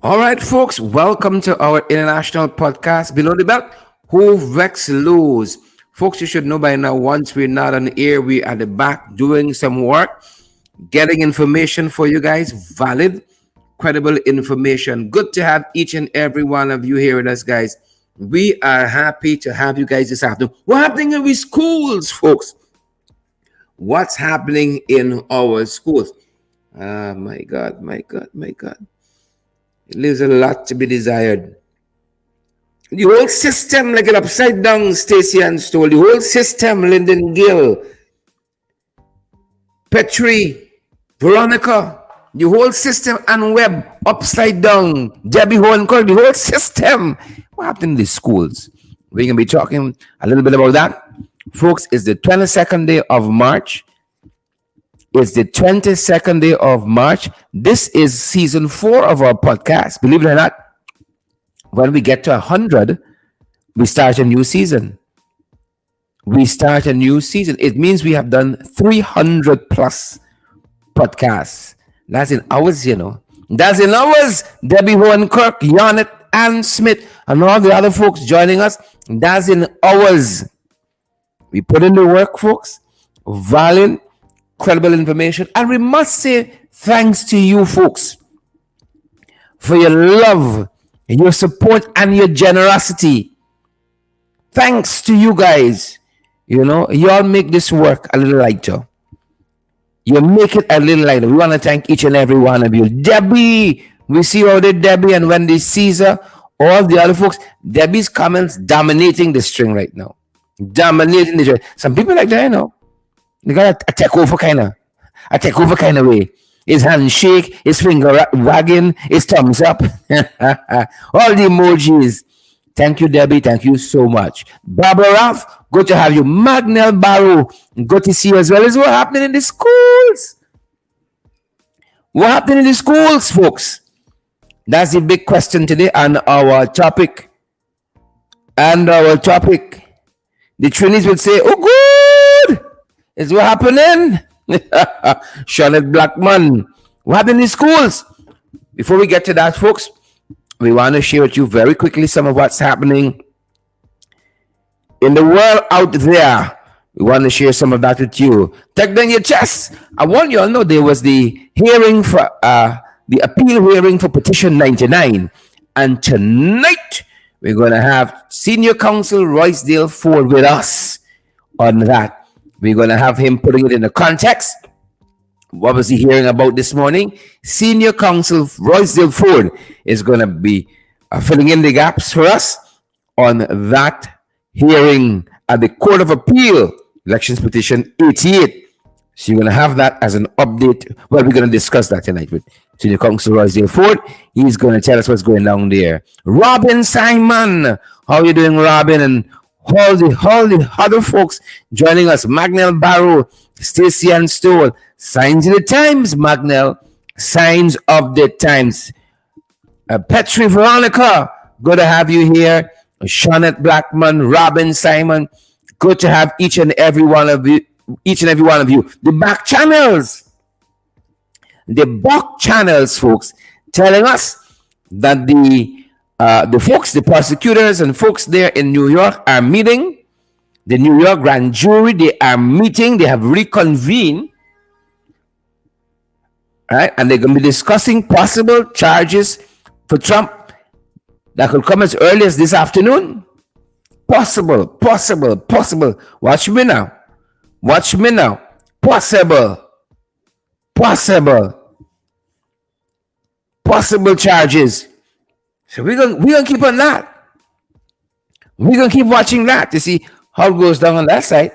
All right, folks, welcome to our international podcast, Below the Belt, Who Vex Lose. Folks, you should know by now, once we're not on air, we are at the back doing some work, getting information for you guys, valid, credible information. Good to have each and every one of you here with us, guys. We are happy to have you guys this afternoon. What's happening in the schools, folks? What's happening in our schools? My God, my God, my God. It leaves a lot to be desired. The whole system, like an upside down, Stacey and Stoll, the whole system, Lyndon Gill, Petrie, Veronica, the whole system and Webb, upside down, Debbie Horncroft, the whole system. What happened in the schools? We're going to be talking a little bit about that. Folks, it's the 22nd day of March. It's the 22nd day of March. This is season 4 of our podcast. Believe it or not, when we get to 100, we start a new season. We start a new season. It means we have done 300 plus podcasts. That's in hours, you know. That's in hours. Debbie Kirk, Yonit, Ann Smith, and all the other folks joining us. That's in hours. We put in the work, folks. Valid, credible information. And we must say thanks to you, folks, for your love, your support, and your generosity. Thanks to you guys. You know, y'all make this work a little lighter. You make it a little lighter. We want to thank each and every one of you. Debbie, we see all the Debbie and Wendy Caesar, all the other folks. Debbie's comments dominating the string right now. Dominating the string. Some people like that, you know. They got a takeover kind of way. His handshake, his finger wagging, his thumbs up. All the emojis. Thank you, Debbie. Thank you so much. Barbara Ralph, good to have you. Magnell Barrow, good to see you as well. Is what happening in the schools. What happened in the schools, folks? That's the big question today and our topic. The Trinities would say, oh, good. Is what happening? Charlotte Blackman. What happened in the schools? Before we get to that, folks, we want to share with you very quickly some of what's happening in the world out there. We want to share some of that with you. Take down your chest. I want you all know there was the hearing for the appeal hearing for petition 99. And tonight we're going to have Senior Counsel Royce Ford with us on that. We're going to have him putting it in the context. What was he hearing about this morning? Senior Counsel Royce Ford is going to be filling in the gaps for us on that hearing at the Court of Appeal, Elections Petition 88. So you're going to have that as an update. Well, we're going to discuss that tonight with Senior Counsel Royce Ford. He's going to tell us what's going down there. Robin Simon. How are you doing, Robin? And all the other folks joining us. Magnell Barrow, Stacey and Stoll. Signs of the times, Magnell. Signs of the times. Petrie Veronica, good to have you here. Shawnette Blackman, Robin Simon, good to have each and every one of you. The back channels, folks, telling us that the folks, the prosecutors and folks there in New York are meeting. The New York grand jury, they are meeting. They have reconvened. Right? And they're going to be discussing possible charges for Trump that could come as early as this afternoon. Possible. Watch me now. Possible charges. So we're gonna keep on that. We're gonna keep watching that to see how it goes down on that side.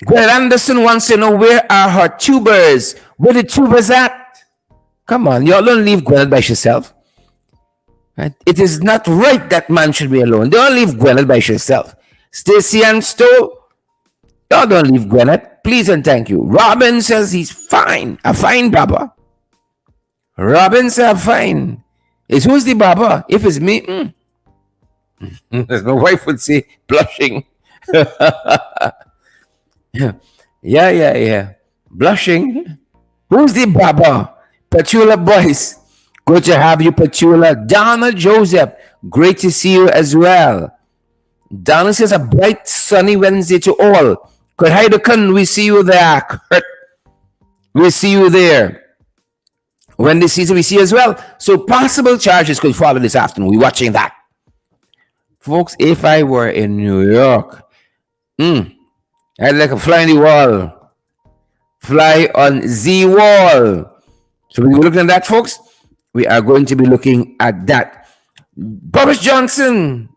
Greg Anderson wants to know, where are her tubers? Where the tubers at? Come on, y'all don't leave Gwyneth by herself. Right? It is not right that man should be alone. Don't leave Gwyneth by herself. Stacey and Stowe, y'all don't leave Gwyneth. Please and thank you. Robin says he's fine. A fine Baba. Robin says fine. Is who's the Baba? If it's me, as my wife would say, blushing. Yeah. Blushing. Who's the Baba? Petula Boys. Good to have you, Petula. Donna Joseph, great to see you as well. Donna says a bright, sunny Wednesday to all. Kurt we see you there. Kurt, we see you there. Wendy season we see as well. So possible charges could follow this afternoon. We're watching that. Folks, if I were in New York, I'd like a fly on the wall. Fly on the wall. So we're looking at that, folks. We are going to be looking at that. Boris Johnson.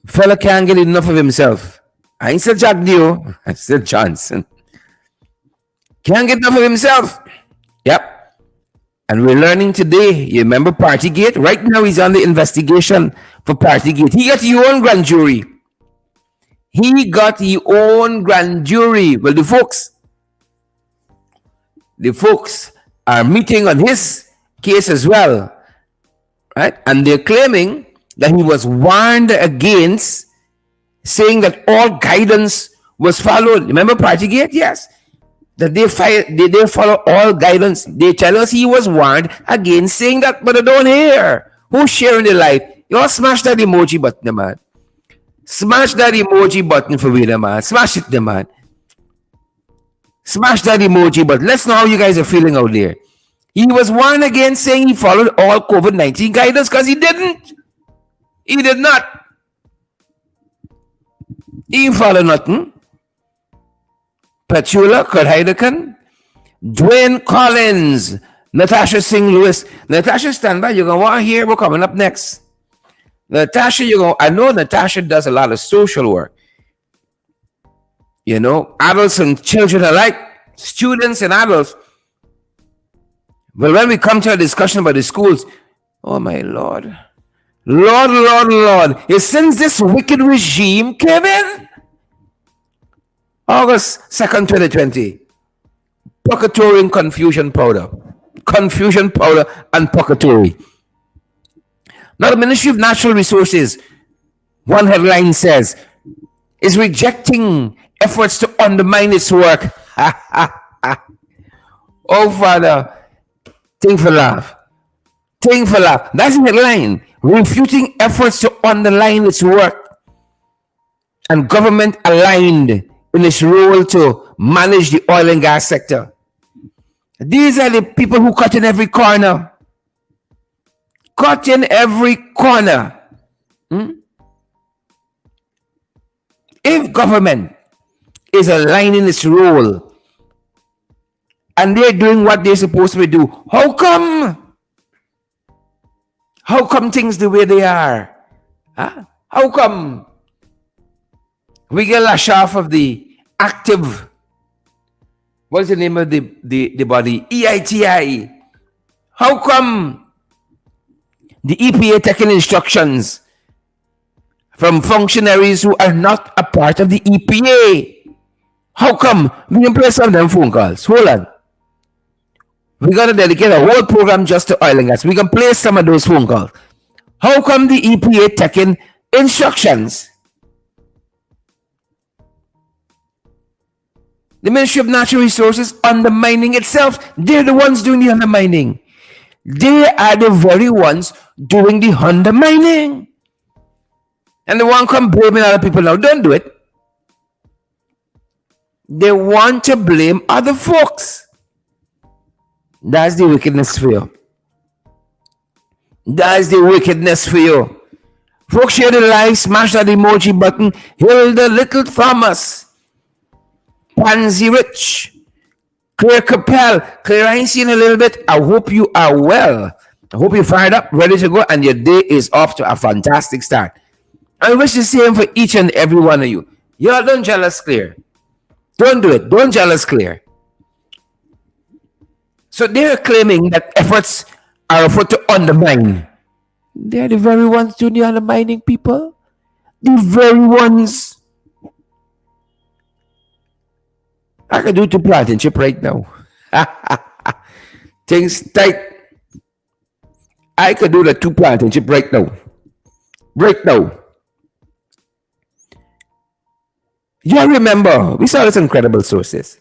Fella can't get enough of himself. I ain't said Jack Dio. I said Johnson. Can't get enough of himself. Yep. And we're learning today. You remember Partygate? Right now he's on the investigation for Partygate. He got his own grand jury. He got his own grand jury. Well, the folks are meeting on his case as well. Right? And they're claiming that he was warned against, saying that all guidance was followed. Remember Partygate? Yes. That they follow all guidance. They tell us he was warned against saying that, but I don't hear. Who's sharing the life? You all smash that emoji button, man. Smash that emoji button for me, man. Smash it, man. Smash that emoji button. Let's know how you guys are feeling out there. He was warned against saying he followed all COVID-19 guidance because he didn't. He did not. He didn't follow nothing. Petula, Kurt Heidekan, Dwayne Collins, Natasha Singh Lewis. Natasha, stand by. You're going to want to hear what's coming up next. Natasha, I know Natasha does a lot of social work. You know, adults and children alike, students and adults. But when we come to a discussion about the schools, oh my Lord. Lord. Since this wicked regime came in, August 2nd, 2020, Purgatory and confusion powder and purgatory. Now the Ministry of Natural Resources, one headline says, is rejecting efforts to undermine its work. Oh, Father, think for laugh. That's the headline. Refuting efforts to undermine its work and government aligned in its role to manage the oil and gas sector. These are the people who cut in every corner. If government is aligning its role and they're doing what they're supposed to do, how come things the way they are? How come we get lash off of the active, what's the name of the body? EITI. How come the EPA taking instructions from functionaries who are not a part of the EPA? How come? We can play some of them phone calls. Hold on. We're going to dedicate a whole program just to oil and gas. We can play some of those phone calls. How come the EPA taking instructions? The Ministry of Natural Resources undermining itself. They're the ones doing the undermining. They are the very ones doing the undermining. And they want to come blaming other people now. Don't do it. They want to blame other folks. That's the wickedness for you. That's the wickedness for you. Folks, share the live, smash that emoji button. Hilda Little Thomas. Pansy Rich. Claire Capel. Claire, I ain't seen a little bit. I hope you are well. I hope you're fired up, ready to go, and your day is off to a fantastic start. I wish the same for each and every one of you. Y'all don't jealous Claire. Don't do it. Don't jealous Claire. So they're claiming that efforts are afoot to undermine. They're the very ones doing the undermining, people. The very ones. I can do to planting chip right now. Things tight. I could do the 2 planting chip right now. Right now. You remember, we saw this incredible sources.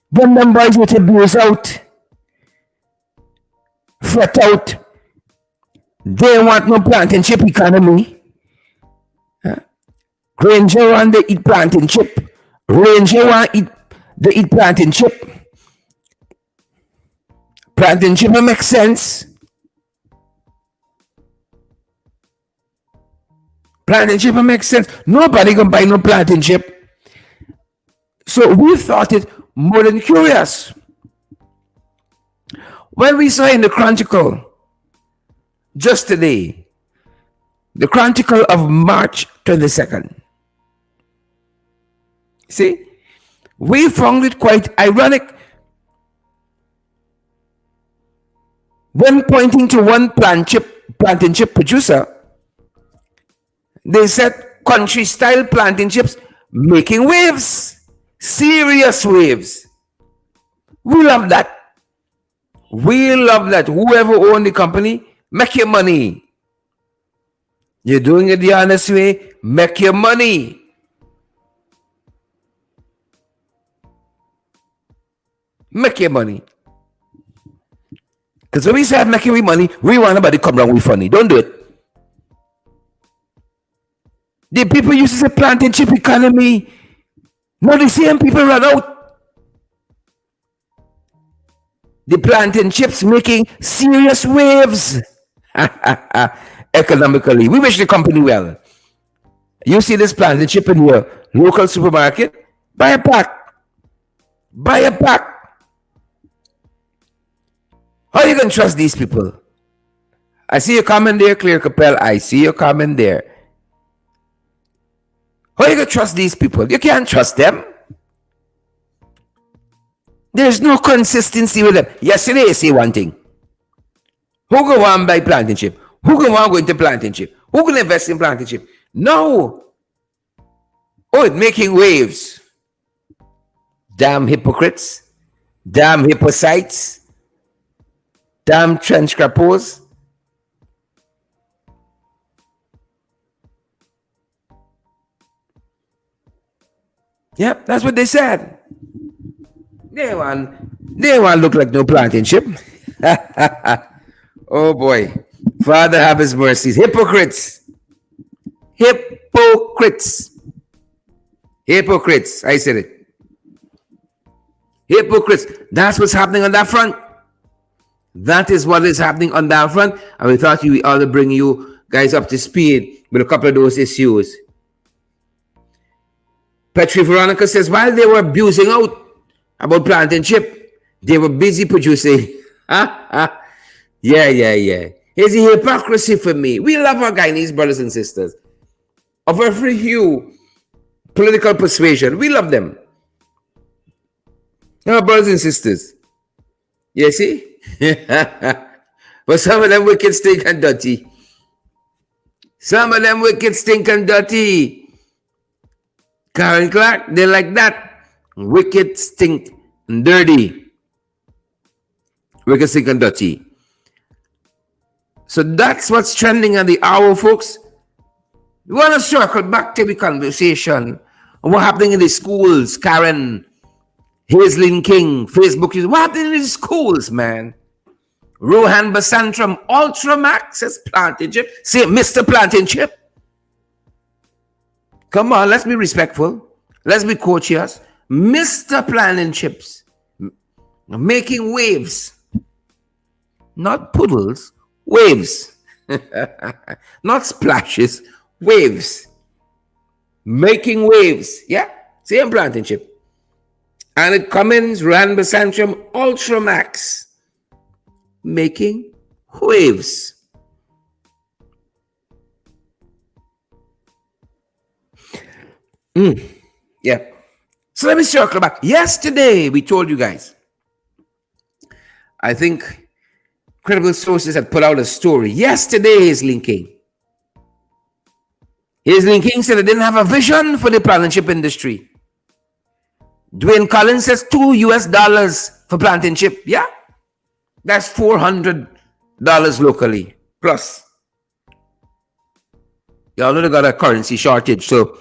When them boys with abuse out, fret out. They want no planting chip economy. Ranger want they eat planting chip. Ranger want they eat planting chip. Planting chip makes sense. Planting chip makes sense. Nobody gonna buy no planting chip. So we thought it more than curious. When we saw in the Chronicle just today, the Chronicle of March 22nd. See, we found it quite ironic when pointing to one planting chip producer. They said country-style planting chips making waves, serious waves. We love that. We love that. Whoever owned the company, make your money. You're doing it the honest way, make your money. Make your money. Because when we say making money, we want nobody come around with funny. Don't do it. The people used to say planting chip economy. Now the same people run out. The planting chips making serious waves. Economically. We wish the company well. You see this planting chip in your local supermarket? Buy a pack. Buy a pack. How are you going to trust these people? I see your comment there, Clear Capel. I see your comment there. How are you going to trust these people? You can't trust them. There's no consistency with them. Yesterday, you say one thing. Who go on buy planting chip? Who go on go into planting chip? Who can invest in planting chip? No. Oh, it's making waves. Damn hypocrites. Damn hypocrites. Damn trench crappos. Yep, that's what they said. They want look like no planting chip. Oh boy. Father have his mercies. Hypocrites. Hypocrites. Hypocrites. I said it. Hypocrites. That's what's happening on that front. That is what is happening on that front. And we thought we ought to bring you guys up to speed with a couple of those issues. Petri Veronica says, while they were abusing out about planting chip, they were busy producing. Yeah. Here's the hypocrisy for me. We love our Guyanese brothers and sisters of every hue, political persuasion. We love them. Our brothers and sisters. You see? But some of them wicked, stink, and dirty. Some of them wicked, stink, and dirty. Karen Clark, they like that. Wicked, stink, and dirty. Wicked, stink, and dirty. So that's what's trending at the hour, folks. We want to circle back to the conversation on what happening in the schools. Karen, Hazelin King, Facebook is what happening in the schools, man. Rohan Basantram, Ultramax says planting chip. Say Mr. Planting Chip. Come on, let's be respectful. Let's be courteous. Mr. Planting Chips. Making waves. Not puddles. Waves. Not splashes. Waves. Making waves. Yeah? Same planting chip. And it Cummins, Rohan Basantram, Ultramax. Making waves. Yeah. So let me circle back. Yesterday, we told you guys. I think credible sources had put out a story. Yesterday, Hazelin King. Hazelin King said they didn't have a vision for the planting chip industry. Dwayne Collins says $2 for planting chip. Yeah. That's $400 locally. Plus. Y'all know they got a currency shortage, so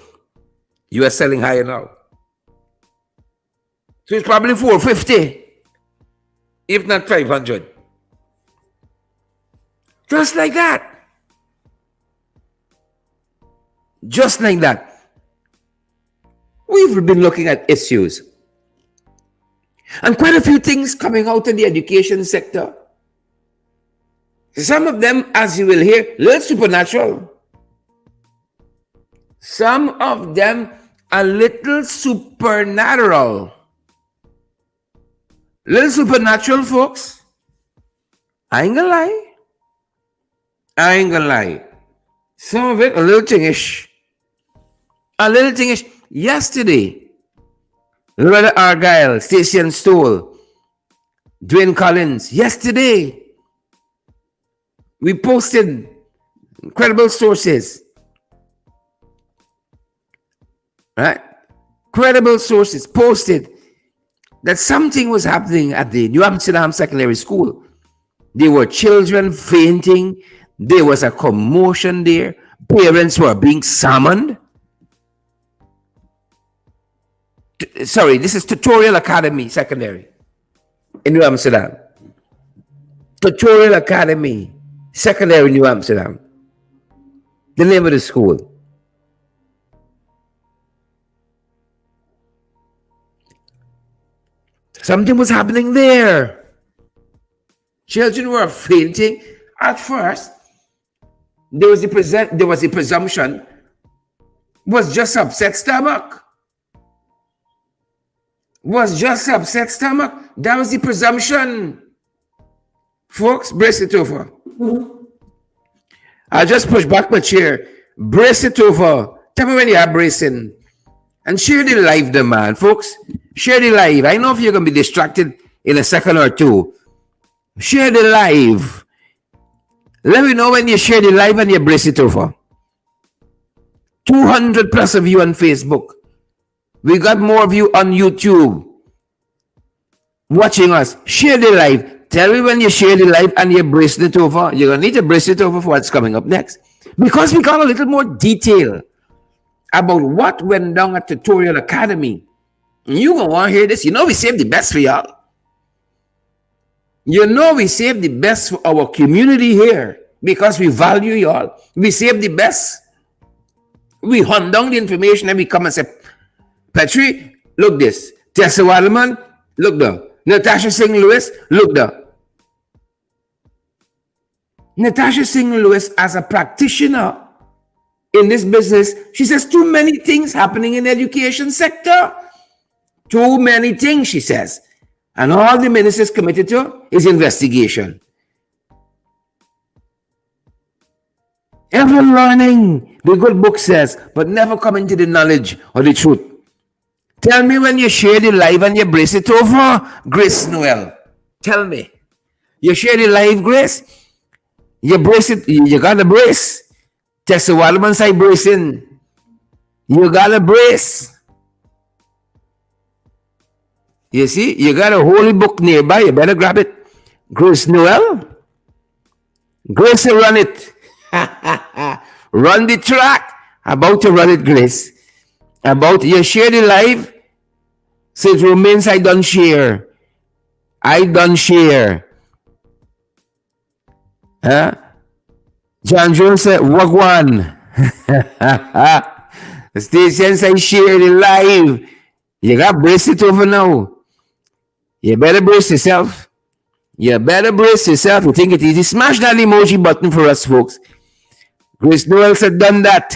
US selling higher now. So it's probably $450, if not $500. Just like that. Just like that. We've been looking at issues. And quite a few things coming out of the education sector. Some of them, as you will hear, a little supernatural. Some of them a little supernatural. Little supernatural, folks. I ain't gonna lie. I ain't gonna lie. Some of it a little thingish. A little thingish. Yesterday, Brother Argyle, Stacey Stoll, Dwayne Collins. Yesterday, we posted credible sources. Right? Credible sources posted that something was happening at the New Amsterdam Secondary School. There were children fainting. There was a commotion there. Parents were being summoned. Sorry, this is Tutorial Academy Secondary in New Amsterdam. Tutorial Academy Secondary, New Amsterdam. The name of the school. Something was happening there. Children were fainting. At first, there was a presumption was just upset stomach. Was just upset stomach. That was the presumption. Folks, brace it over. I just push back my chair. Brace it over. Tell me when you are bracing. And share the live, the man. Folks, share the live. I know if you're going to be distracted in a second or two. Share the live. Let me know when you share the live and you brace it over. 200 plus of you on Facebook. We got more of you on YouTube watching us. Share the live. Tell me when you share the live and you brace it over. You're going to need to brace it over for what's coming up next. Because we got a little more detail about what went down at Tutorial Academy. You're going to want to hear this. You know we saved the best for y'all. You know we saved the best for our community here because we value y'all. We saved the best. We hunt down the information and we come and say, Petri, look this. Tessa Waterman, look there. Natasha Singh Lewis, look there. Natasha Singh Lewis, as a practitioner in this business, she says too many things happening in the education sector. Too many things, she says. And all the ministers committed to is investigation. Ever learning, the good book says, but never coming to the knowledge or the truth. Tell me when you share the live and you brace it over, Grace Noel. Tell me. You share the live, Grace? You brace it, you got to brace. Tessa Waterman side bracing. You got to brace. You see, you got a holy book nearby, you better grab it. Grace Noel. Grace will run it. Run the track. About to run it, Grace. About you share the live. Says Romans, I done share. I done share. Huh? John Jones said, Wagwan. The station said, share the live. You got to brace it over now. You better brace yourself. You better brace yourself. You think it easy. Smash that emoji button for us, folks. Grace Noel said, done that.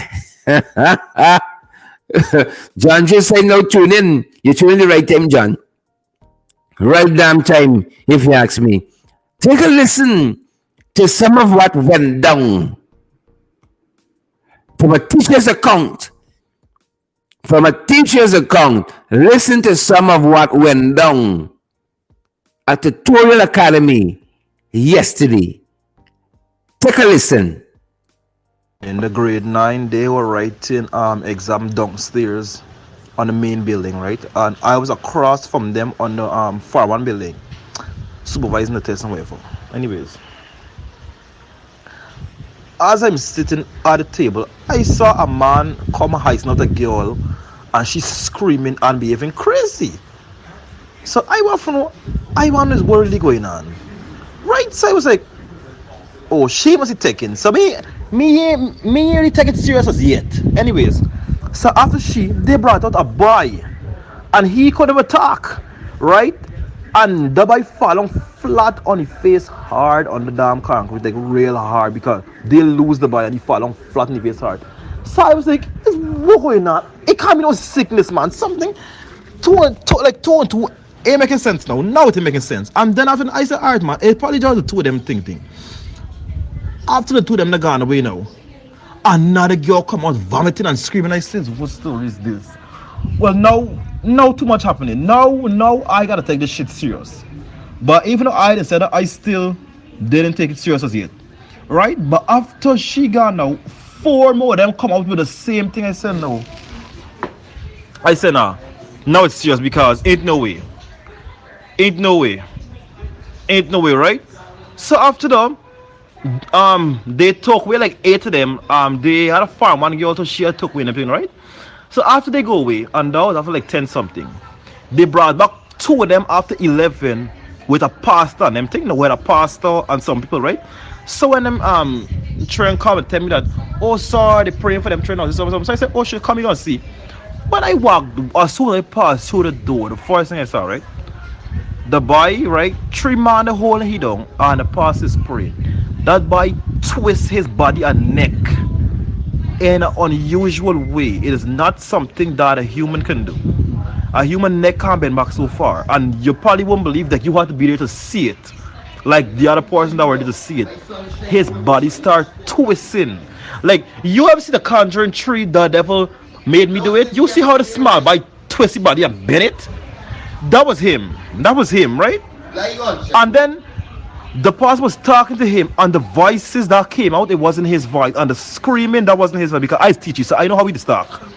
John just said, now tune in. You tune in the right time, John. Right damn time, if you ask me. Take a listen to some of what went down from a teacher's account. From a teacher's account, listen to some of what went down at Tutorial Academy yesterday. Take a listen. In the grade 9, they were writing exam downstairs on the main building, right? And I was across from them on the far one building, supervising the test and whatever. Anyways, as I'm sitting at the table, I saw a man come hiding out a girl, and she's screaming and behaving crazy. So I want to know, what's really going on, right? So I was like, Oh, she must be taken. So me really take it serious as yet. Anyways, so after they brought out a boy, and he could have attacked, right? And the boy fall on flat on his face hard on the damn concrete, like real hard because they lose the boy and he fall on flat on his face hard. So I was like, what's going on? It can't be no sickness, man. Something two and two ain't making sense now. Now it's making sense. And then after I said, alright man, it probably just the two of them thing. After the two of them they gone away now, another girl come out vomiting and screaming. I said, what story is this? Well, no, too much happening. No, I gotta take this shit serious. But even though I said that, I still didn't take it serious as yet, right? But after she gone now, four more of them come out with the same thing. I said no. I said nah. Now it's serious because ain't no way, right? So after that, they took away like eight of them. They had a farm, one girl, so she had took away and everything, right? So after they go away, and that was after like 10 something, they brought back two of them after 11 with a pastor and them thing, with a pastor and some people, right? So when them train come and tell me that, oh sorry, they praying for them train out, so I said, oh she'll come in and see. When I walked, as soon as I passed through the door, the first thing I saw, right? The boy, right, 3 man the hole he down and the pastor is praying. That boy twists his body and neck in an unusual way. It is not something that a human can do. A human neck can't bend back so far, and you probably won't believe that you have to be there to see it. Like the other person that were there to see it, his body start twisting. Like you ever see the Conjuring 3? The devil made me do it. You see how the small boy twist his body and bend it? That was him, right? And then the pastor was talking to him, and the voices that came out, it wasn't his voice, and the screaming, that wasn't his voice, because I teach you, so I know how we talk,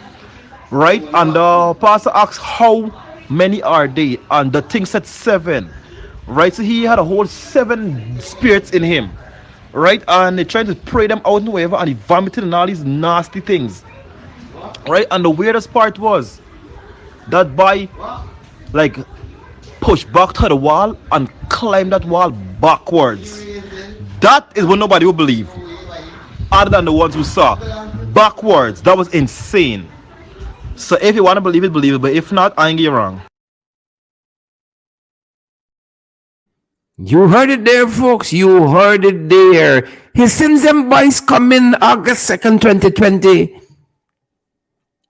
right? And the pastor asked how many are they, and the thing said 7, right? So he had a whole 7 spirits in him, right? And they tried to pray them out and whatever, and he vomited and all these nasty things, right? And the weirdest part was that boy like pushed back to the wall and climbed that wall backwards. That is what nobody will believe, other than the ones who saw. Backwards. That was insane. So if you want to believe it, but if not, I ain't get you wrong. You heard it there, folks. You heard it there. He sends them boys coming August 2nd, 2020.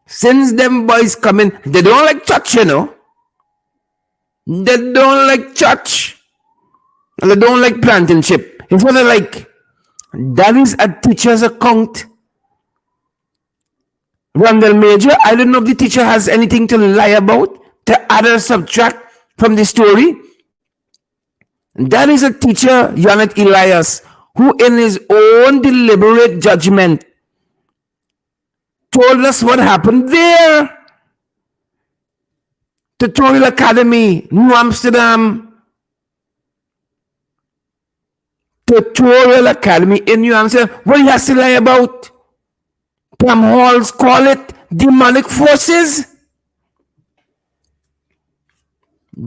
Sends them boys coming. They don't like church, you know. They don't like church. And they don't like planting chip. It's what they like. That is a teacher's account. Randall Major, I don't know if the teacher has anything to lie about, to add or subtract from the story. That is a teacher, Janet Elias, who in his own deliberate judgment told us what happened there. Tutorial Academy, New Amsterdam. Tutorial Academy in New Amsterdam. What he has to lie about? Pam Halls call it demonic forces.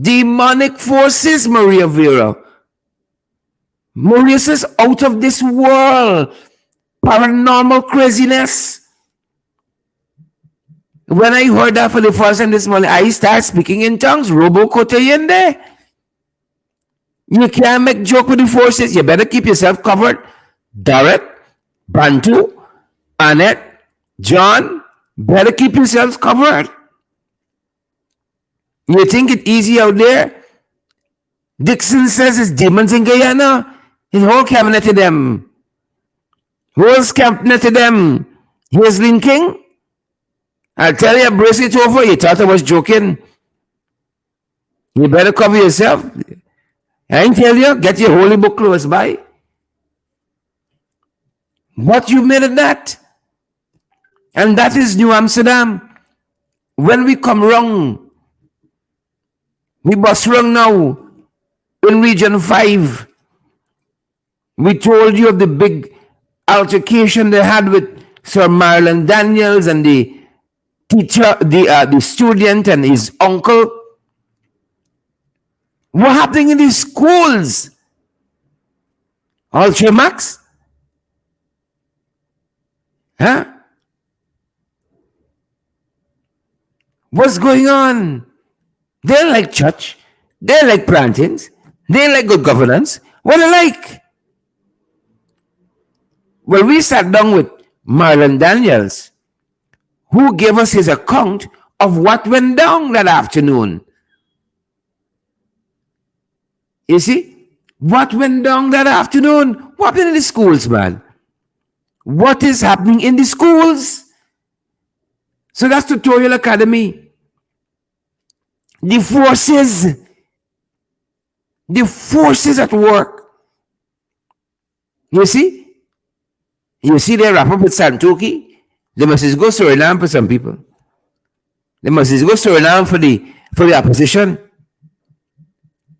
Demonic forces, Maria Vera. Maria says out of this world. Paranormal craziness. When I heard that for the first time this morning, I start speaking in tongues. Robo Koteyende. You can't make joke with the forces. You better keep yourself covered. Darrett, Bantu, Annette, John, better keep yourselves covered. You think it easy out there? Dixon says it's demons in Guyana. His whole cabinet to them. Whole cabinet to them. Here's Lin King. I'll tell you, brace it over. You thought I was joking. You better cover yourself. I ain't tell you, get your holy book close by. What you made of that? And that is New Amsterdam. When we come wrong, we bust wrong now in Region 5. We told you of the big altercation they had with Sir Marlon Daniels and the teacher, the student and his uncle. What happening in these schools? Ultramax? Huh? What's going on? They like church. They like plantains. They like good governance. What they like? Well, we sat down with Marlon Daniels, who gave us his account of what went down that afternoon. You see? What went down that afternoon? What happened in the schools, man? What is happening in the schools? So that's Tutorial Academy. The forces at work. You see? You see they wrap up with Santoki. They must go Suriname for some people. They must go Suriname for the opposition.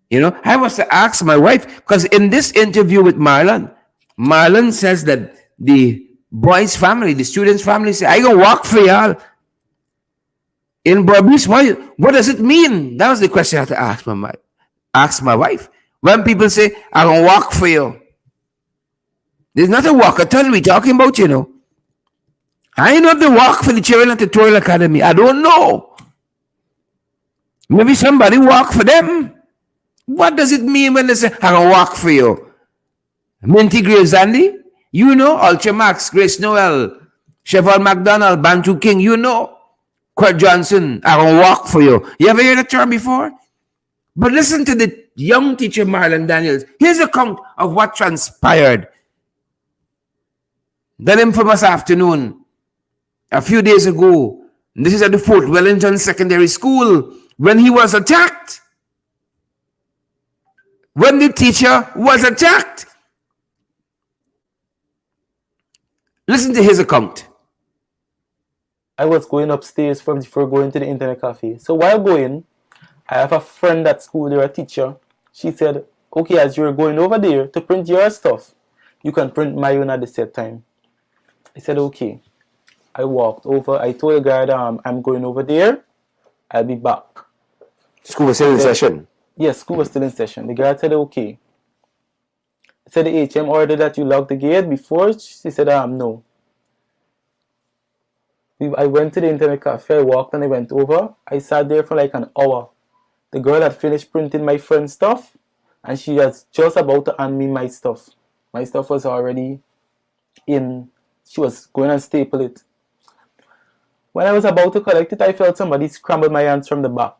You know, I was to ask my wife, because in this interview with Marlon says that the boys' family, the students' family say, I gonna walk for y'all. In Barbies, what does it mean? That was the question I had to ask my wife. When people say, I gonna walk for you. There's not a walkathon we talking about, you know. I ain't not the walk for the children at the Tutorial Academy. I don't know. Maybe somebody walk for them. What does it mean when they say, I can walk for you? Minty Graves Andy, you know, Ultramax, Grace Noel, Chevron McDonald, Bantu King, you know. Kurt Johnson, I can walk for you. You ever heard that term before? But listen to the young teacher Marlon Daniels. Here's a account of what transpired that infamous afternoon a few days ago. This is at the Fort Wellington Secondary School when he was attacked. When the teacher was attacked. Listen to his account. I was going upstairs before going to the internet cafe. So while going, I have a friend at school, they're a teacher. She said, okay, as you're going over there to print your stuff, you can print my own at the set time. I said, okay. I walked over. I told the guard, I'm going over there. I'll be back. School was still in session? Yes, school was still in session. The guard said, okay. I said, the HM ordered that you lock the gate before. She said, no. I went to the internet cafe. I walked and I went over. I sat there for like an hour. The girl had finished printing my friend's stuff and she was just about to hand me my stuff. My stuff was already in. She was going to staple it. When I was about to collect it, I felt somebody scramble my hands from the back.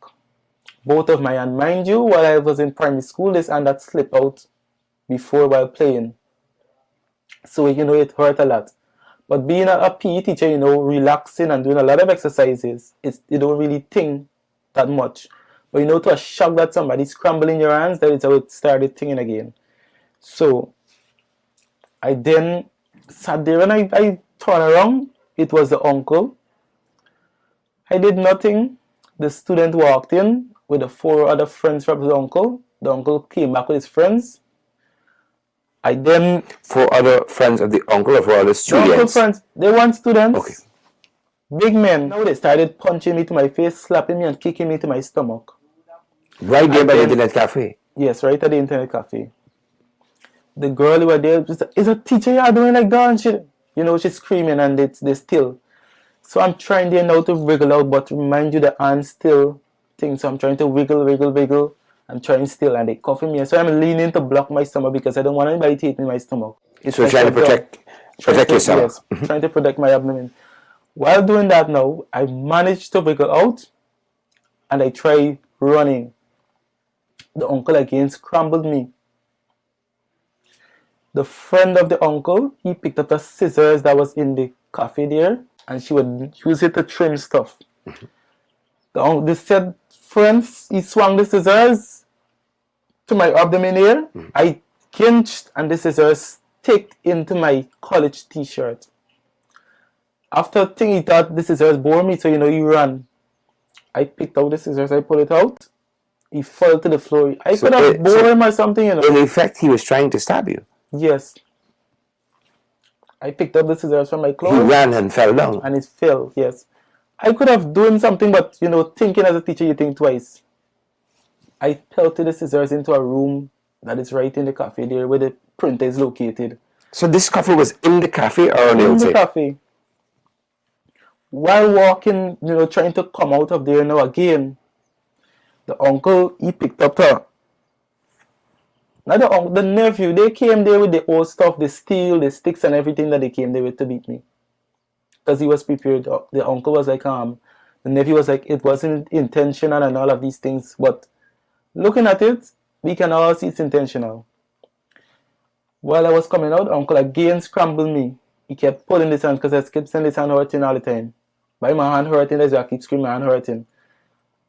Both of my hands. Mind you, while I was in primary school, this hand had slipped out before while playing. So, you know, it hurt a lot. But being a PE teacher, you know, relaxing and doing a lot of exercises, you don't really think that much. But you know, to a shock that somebody scrambling your hands, that is how it started thinking again. So I then sat there and I turned around. It was the uncle. I did nothing. The student walked in with the 4 other friends from the uncle. The uncle came back with his friends. I then 4 other friends of the uncle or 4 other students? The uncle friends, they weren't students. Okay. Big men. Now they started punching me to my face, slapping me and kicking me to my stomach. Right there by the internet cafe? Yes, right at the internet cafe. The girl who was there, is a teacher you are doing like that? And she, you know, she's screaming and they still. So I'm trying there now to wriggle out, but remind you the hand still thing. So I'm trying to wiggle. I'm trying still and they cuffing me. So I'm leaning to block my stomach because I don't want anybody to hit me in my stomach. So you're trying to protect yourself? Yes, trying to protect my abdomen. While doing that now, I managed to wiggle out and I tried running. The uncle again scrambled me. The friend of the uncle, he picked up the scissors that was in the cafe there and she would use it to trim stuff. The said friends, he swung the scissors to my abdomen here. I kinched and the scissors stick into my college t-shirt. After thinking, he thought the scissors bore me, so you know, he ran. I picked out the scissors, I pulled it out. He fell to the floor. I could have bore him or something, you know. In effect, he was trying to stab you? Yes. I picked up the scissors from my clothes. He ran and fell down? And it fell, yes. I could have done something, but, you know, thinking as a teacher, you think twice. I pelted the scissors into a room that is right in the cafe there where the printer is located. So this cafe was in the cafe or on the outside? In the cafe. while walking, trying to come out of there now again, the uncle, he picked up not the uncle, the nephew. They came there with the old stuff, the steel, the sticks and everything that they came there with to beat me. Because he was prepared. The uncle was like, the nephew was like, it wasn't intentional and all of these things. But looking at it, we can all see it's intentional. While I was coming out, uncle again scrambled me. He kept pulling this hand because I kept saying this hand hurting all the time. By my hand hurting, as I keep screaming, my hand hurting.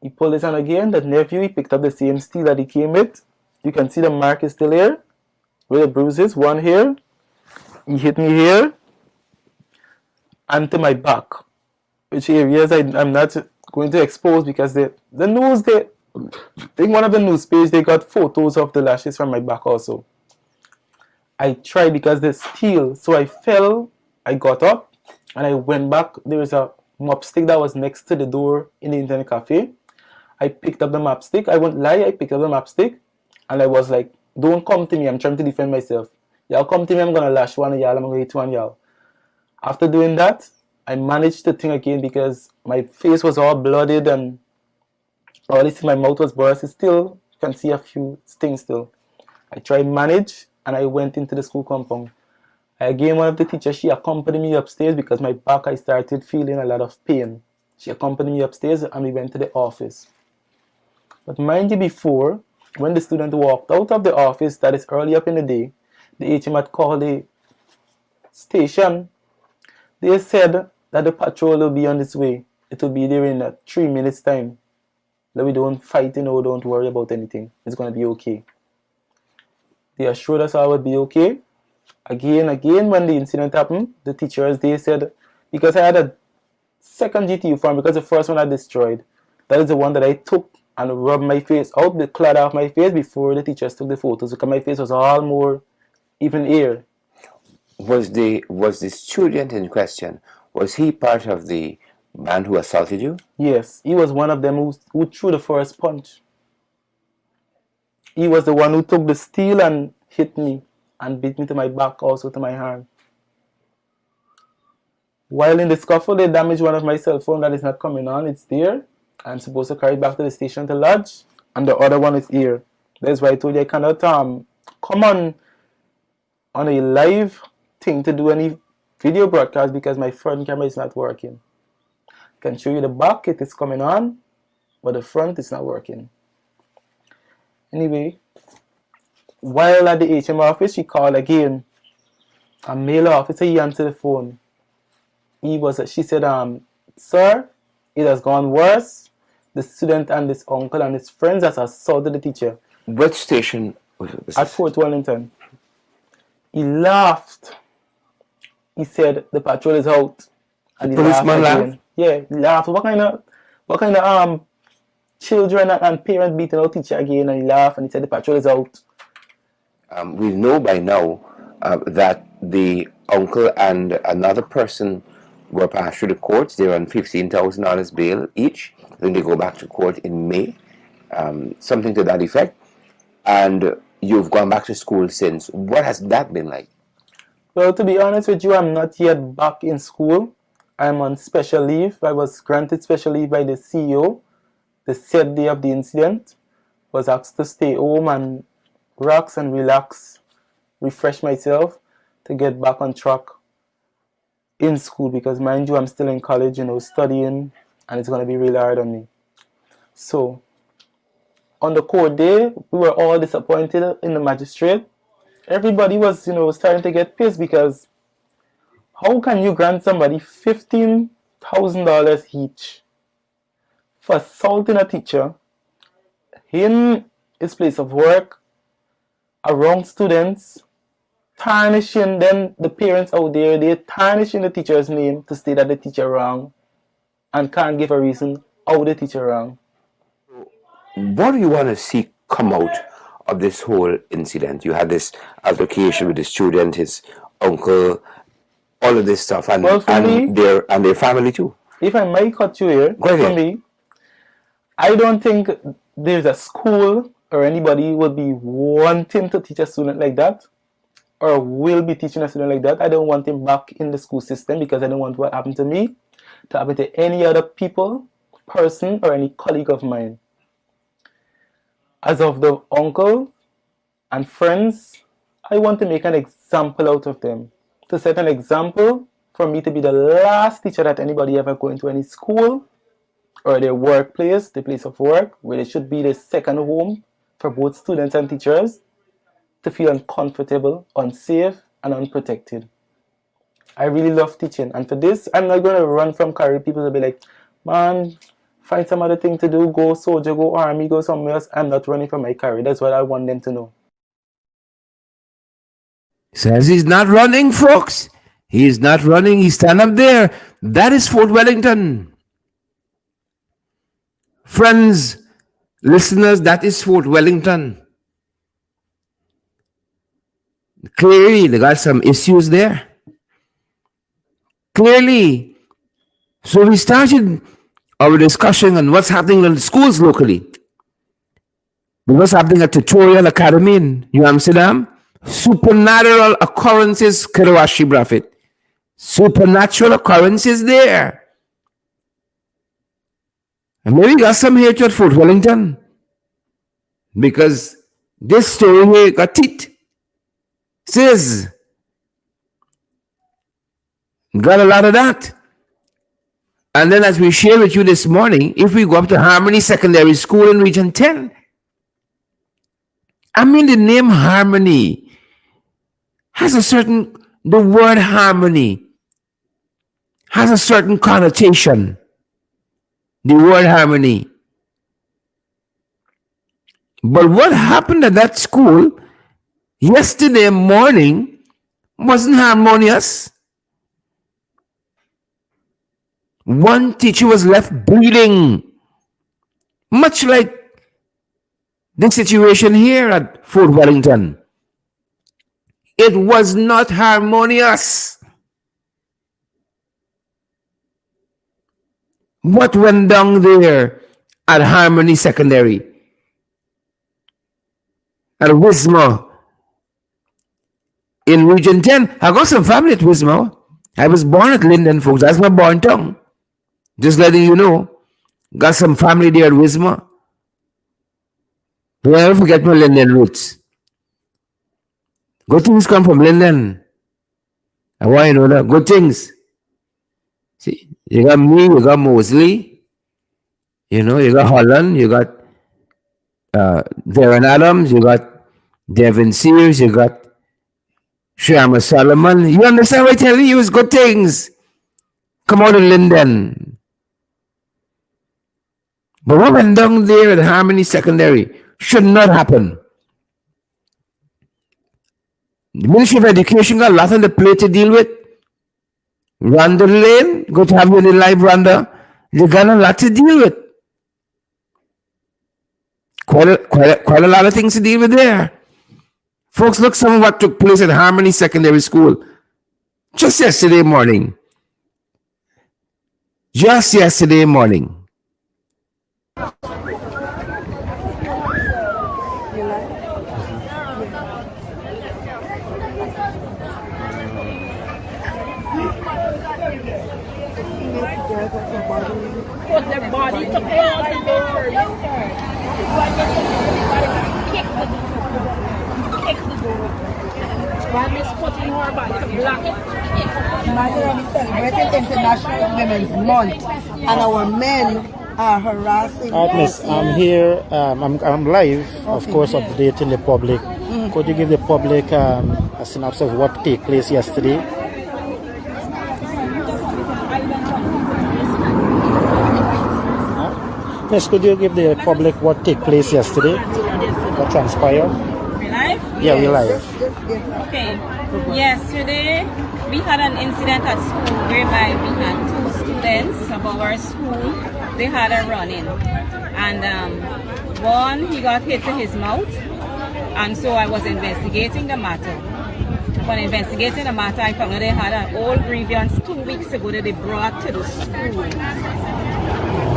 He pulled his hand again. The nephew, he picked up the same steel that he came with. You can see the mark is still here. Where the bruises, one here. He hit me here. And to my back. Which areas I'm not going to expose because the news, I think one of the news page, they got photos of the lashes from my back also. I tried because the steel, so I fell, I got up, and I went back. There was a mop stick that was next to the door in the internet cafe. I picked up the mop stick. I won't lie, I picked up the mop stick, and I was like, don't come to me, I'm trying to defend myself. Y'all come to me, I'm gonna lash one of y'all, I'm gonna hit one of y'all. After doing that, I managed to think again because my face was all blooded and all this in my mouth was burst. Still, you can see a few stings still. I tried manage and I went into the school compound. Again, one of the teachers, she accompanied me upstairs because my back, I started feeling a lot of pain. She accompanied me upstairs and we went to the office. But mind you, before, when the student walked out of the office, that is early up in the day, the HM had called the station. They said that the patrol will be on its way. It will be there in 3 minutes time. That we don't fight, don't worry about anything. It's going to be okay. They assured us all would be okay. Again, when the incident happened, the teachers, they said, because I had a second GTU form, because the first one I destroyed, that is the one that I took and rubbed my face out, the clad off my face before the teachers took the photos, because my face was all more even air. Was the student in question, was he part of the man who assaulted you? Yes, he was one of them who threw the first punch. He was the one who took the steel and hit me and beat me to my back, also to my hand. While in the scuffle, they damaged one of my cell phone that is not coming on. It's there. I'm supposed to carry it back to the station to lodge, and the other one is here. That's why I told you I cannot come on a live thing to do any video broadcast because my front camera is not working. I can show you the back, it is coming on, but the front is not working. Anyway, while at the HM office, she called again. A male officer, he answered the phone. She said, sir, it has gone worse. The student and his uncle and his friends has assaulted the teacher. What station was this? At Fort Wellington. He laughed. He said the patrol is out. And the policeman laughed? Yeah, he laughed. What kind of children and parents beating out teacher again? And he laughed and he said the patrol is out. We know by now that the uncle and another person were passed through the courts. They're on $15,000 bail each. Then they go back to court in May, something to that effect. And you've gone back to school since. What has that been like? Well, to be honest with you, I'm not yet back in school. I'm on special leave. I was granted special leave by the CEO. The said day of the incident, was asked to stay home and relax and refresh myself to get back on track in school because mind you, I'm still in college, studying, and it's going to be really hard on me. So, on the court day, we were all disappointed in the magistrate. Everybody was, starting to get pissed because how can you grant somebody $15,000 each for assaulting a teacher in his place of work, around students, tarnishing them, the parents out there, they're tarnishing the teacher's name to say that the teacher wrong and can't give a reason how the teacher wrong. What do you want to see come out of this whole incident? You had this altercation with the student, his uncle, all of this stuff, and, well, their family too. If I might cut you here, Go ahead. For me, I don't think there's a school or anybody will be wanting to teach a student like that or will be teaching a student like that. I don't want him back in the school system because I don't want what happened to me to happen to any other people, person, or any colleague of mine. As of the uncle and friends, I want to make an example out of them. To set an example for me to be the last teacher that anybody ever go into any school or their workplace, the place of work, where it should be the second home for both students and teachers, to feel uncomfortable, unsafe, and unprotected. I really love teaching, and for this, I'm not going to run from career. People will be like, man, find some other thing to do, go soldier, go army, go somewhere else. I'm not running from my career. That's what I want them to know. Says he's not running, folks. He's not running. He's stand up there. That is Fort Wellington. Friends, listeners, that is Fort Wellington. Clearly, they got some issues there. Clearly. So we started our discussion on what's happening in the schools locally. What's happening at Tutorial Academy in New Amsterdam? Supernatural occurrences, Karawashi Braffit. Supernatural occurrences there. And maybe got some here at Fort Wellington. Because this story here got teeth. Says, got a lot of that. And then as we share with you this morning, if we go up to Harmony Secondary School in Region 10, I mean the name Harmony has the word harmony has a certain connotation. The word harmony. But what happened at that school yesterday morning wasn't harmonious. One teacher was left bleeding, much like the situation here at Fort Wellington. It was not harmonious. What went down there at Harmony Secondary? At Wismar in Region 10. I got some family at Wismar. I was born at Linden, folks. That's my born tongue. Just letting you know. Got some family there at Wismar. Don't ever forget my Linden roots. Good things come from Linden. I want you to know that. Good things. See, you got me, you got Mosley, you got Holland, you got Darren Adams, you got Devin Sears, you got Shyama Solomon. You understand what I'm telling you? It's good things. Come on to Linden. But what went down there at Harmony Secondary should not happen. The Ministry of Education got a lot on the plate to deal with. Rhonda Lane, good to have you in the live, Rhonda. You got a lot to deal with. Quite a lot of things to deal with there. Folks, look some of what took place at Harmony Secondary School just yesterday morning. Just yesterday morning. Put their body to pause and kick the door. While Miss putting her body to block it. Imagine we celebrating International Women's Month and our men are harassing. Miss, I'm here. I'm live, of course, updating the public. Could you give the public a synopsis of what took place yesterday? Miss, could you give the public what took place yesterday? What transpired? We live? Yeah, we live. Okay. Yesterday, we had an incident at school whereby we had two students of our school. They had a run-in. And one, he got hit to his mouth. And so I was investigating the matter. Upon investigating the matter, I found out they had an old grievance 2 weeks ago that they brought to the school.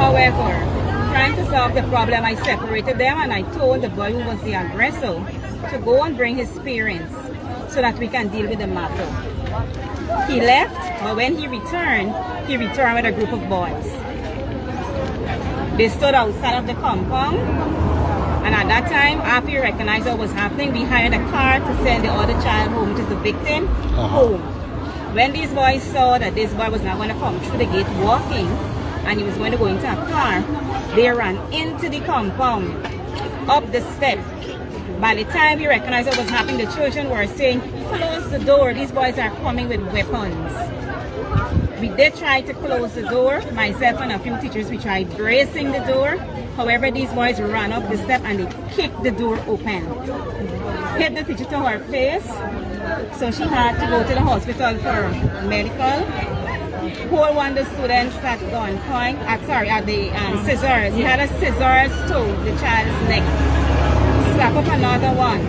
However, trying to solve the problem, I separated them and I told the boy who was the aggressor to go and bring his parents so that we can deal with the matter. He left, but when he returned with a group of boys. They stood outside of the compound, and at that time, after we recognized what was happening, we hired a car to send the other child home, which is the victim, home. When these boys saw that this boy was not going to come through the gate walking, and he was going to go into a car, they ran into the compound, up the step. By the time we recognized what was happening, the children were saying, close the door, these boys are coming with weapons. We did try to close the door. Myself and a few teachers, we tried bracing the door. However, these boys ran up the step and they kicked the door open. Hit the teacher to her face. So she had to go to the hospital for medical. Hold one of the students at gunpoint, at the scissors. He had a scissors to the child's neck. Slap up another one.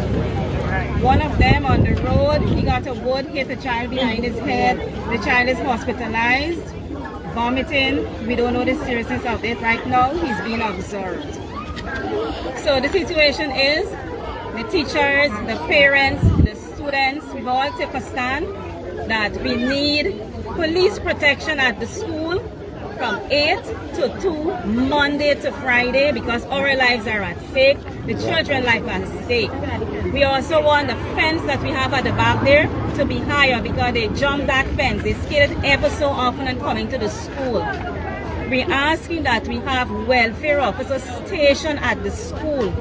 One of them on the road, he got a wood, hit the child behind his head. The child is hospitalized, vomiting. We don't know the seriousness of it right now. He's being observed. So the situation is, the teachers, the parents, the students, we've all taken a stand that we need police protection at the school from 8 to 2, Monday to Friday, because our lives are at stake, the children's life are at stake. We also want the fence that we have at the back there to be higher, because they jump that fence. They skated ever so often and coming to the school. We're asking that we have welfare officers stationed at the school.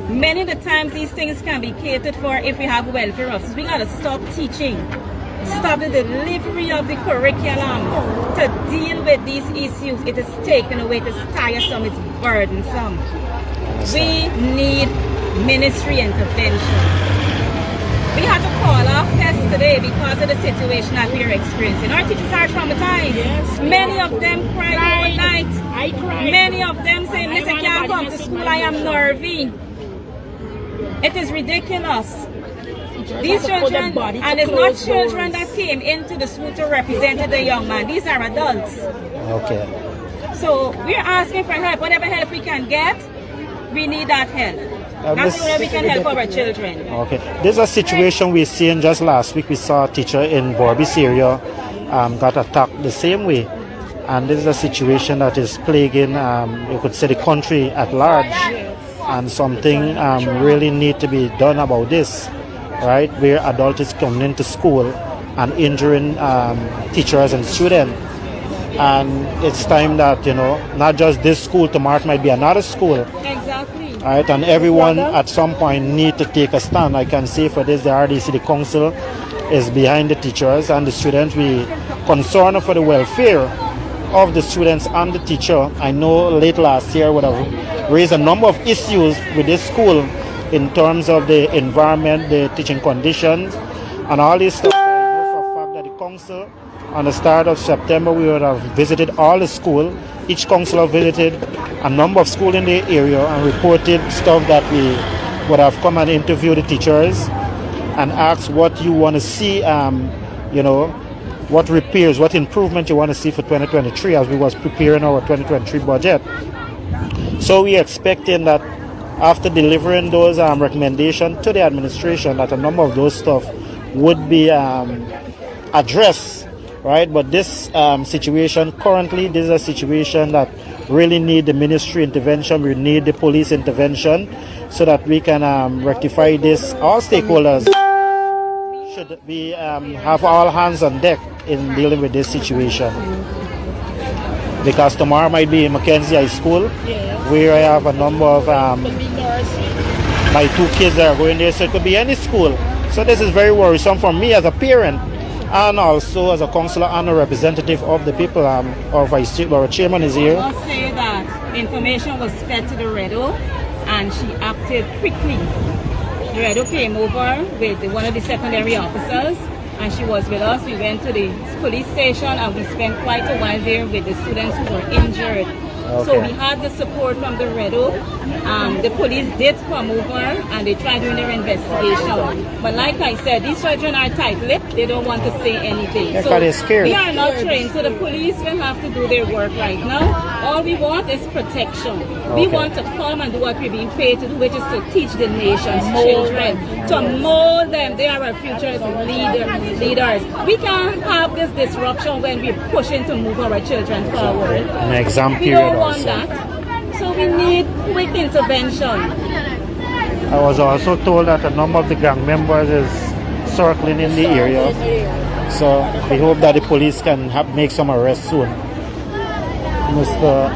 Many of the times these things can be catered for if we have welfare officers. We gotta stop teaching. Stop the delivery of the curriculum to deal with these issues. It is taken away, it is tiresome, it's burdensome. We need ministry intervention. We had to call off tests today because of the situation that we are experiencing. Our teachers are traumatized. Yes. Many of them cried all night. I cried. Many of them say, Miss, I can't come to school, I am nervy. It is ridiculous. These children, and it's not children that came into the school to represent the young man. These are adults. Okay. So we're asking for help. Whatever help we can get, we need that help. That's the way we can help our children. Okay. There's a situation we're seeing just last week. We saw a teacher in Borbis area got attacked the same way. And this is a situation that is plaguing, you could say, the country at large. And something really need to be done about this. Right, where adults is coming into school and injuring teachers and students, and it's time that, you know, not just this school, tomorrow it might be another school. Exactly. Right, and everyone at some point need to take a stand. I can say for this, the RD City Council is behind the teachers and the students. We concerned for the welfare of the students and the teacher. I know late last year would have raised a number of issues with this school in terms of the environment, the teaching conditions, and all this stuff. I know for a fact that the council, on the start of September, we would have visited all the schools. Each councillor visited a number of schools in the area and reported stuff that we would have come and interviewed the teachers and asked what you want to see, you know, what repairs, what improvement you want to see for 2023 as we was preparing our 2023 budget. So we are expecting that after delivering those recommendations to the administration, that a number of those stuff would be addressed, right? But this situation currently, this is a situation that really need the ministry intervention. We need the police intervention so that we can rectify this. All stakeholders should be have all hands on deck in dealing with this situation. Because tomorrow might be in Mackenzie High School, where I have a number of my 2 kids that are going there, so it could be any school. So this is very worrisome for me as a parent and also as a councillor and a representative of the people. Our chairman is here. I must say that information was fed to the Redo and she acted quickly. The Redo came over with one of the secondary officers and she was with us. We went to the police station and we spent quite a while there with the students who were injured. So we had the support from the Redo. The police did come over and they tried doing their investigation. But like I said, these children are tight-lipped. They don't want to say anything. Yeah, So 'cause they're scared. we are not trained. So the police will have to do their work right now. All we want is protection. We want to come and do what we're being paid to do, which is to teach the nation's children, to mold them. They are our future leaders. We can't have this disruption when we're pushing to move our children forward. An exam We period don't want also. that. So we need quick intervention. I was also told that a number of the gang members is circling in the area. So we hope that the police can make some arrests soon. Mr.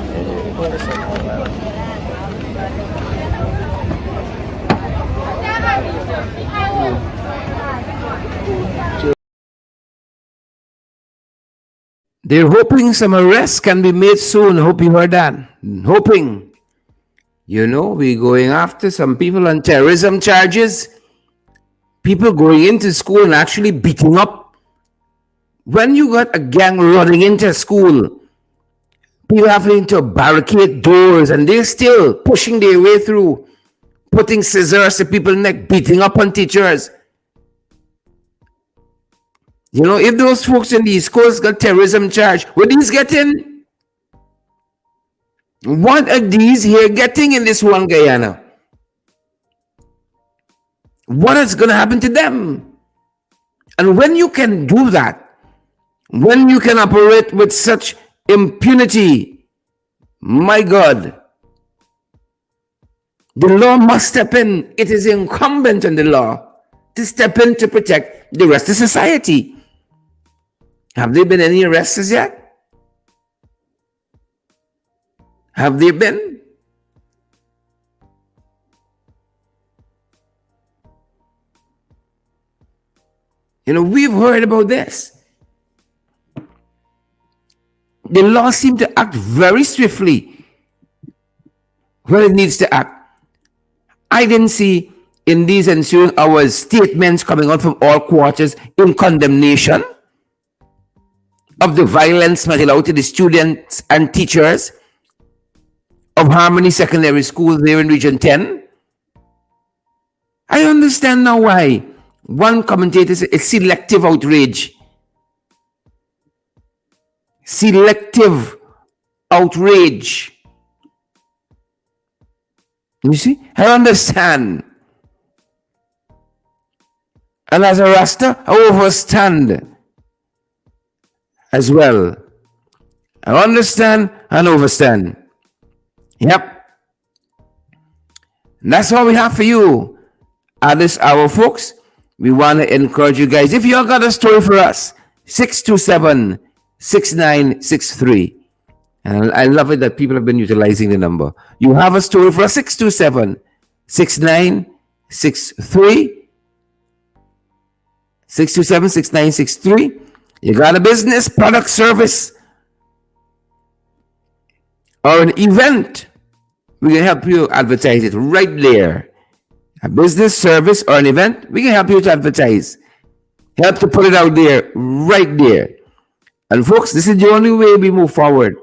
They're hoping some arrests can be made soon. Hope you heard that. Hoping. You know, we're going after some people on terrorism charges. People going into school and actually beating up. When you got a gang running into school, people having to barricade doors and they're still pushing their way through, putting scissors to people's neck, beating up on teachers. You know, if those folks in these schools got terrorism charge, what these getting? What are these here getting in this one Guyana? What is going to happen to them? And when you can do that, when you can operate with such impunity, my God, the law must step in. It is incumbent on the law to step in to protect the rest of society. Have there been any arrests yet? Have there been? You know, we've heard about this. The law seems to act very swiftly when it needs to act. I didn't see in these ensuing hours statements coming out from all quarters in condemnation of the violence meted out to the students and teachers of Harmony Secondary School there in Region 10. I understand now why one commentator said it's selective outrage. Selective outrage. You see? I understand. And as a Rasta, I overstand as well. I understand and overstand. Yep. And that's all we have for you at this hour, folks. We want to encourage you guys. If you got a story for us, 627-6963. And I love it that people have been utilizing the number. You have a story for us, 627-6963. 627-6963. You got a business, product, service, or an event, we can help you advertise it right there. A business, service, or an event, we can help you to advertise. Help to put it out there, right there. And folks, this is the only way we move forward.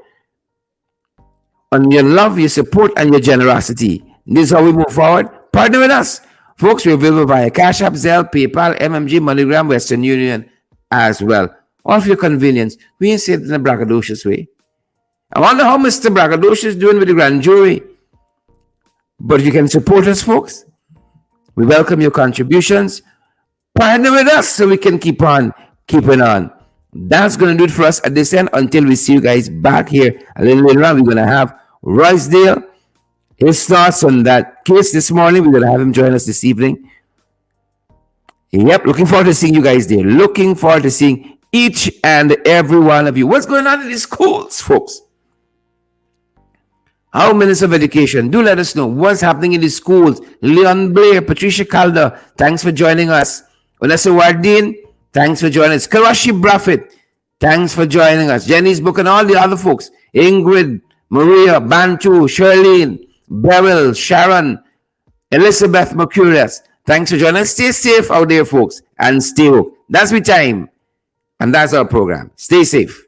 On your love, your support, and your generosity. This is how we move forward. Partner with us. Folks, we're available via Cash App, Zelle, PayPal, MMG, MoneyGram, Western Union as well. All for your convenience. We ain't saying it in a braggadocious way. I wonder how Mr. Braggadocious is doing with the grand jury. But you can support us, folks. We welcome your contributions. Partner with us so we can keep on keeping on. That's going to do it for us at this end until we see you guys back here a little later on. We're going to have Royce his thoughts on that case this morning. We're going to have him join us this evening. Yep, looking forward to seeing you guys there. Looking forward to seeing each and every one of you. What's going on in the schools, folks? Our Minister of Education, do let us know what's happening in the schools. Leon Blair, Patricia Calder, thanks for joining us. Vanessa Wardeen, thanks for joining us. Karashi Braffett, thanks for joining us. Jenny's Book and all the other folks. Ingrid, Maria, Bantu, Shirlene, Beryl, Sharon, Elizabeth Mercurius, thanks for joining us. Stay safe out there, folks, and stay hooked. That's my time, and that's our program. Stay safe.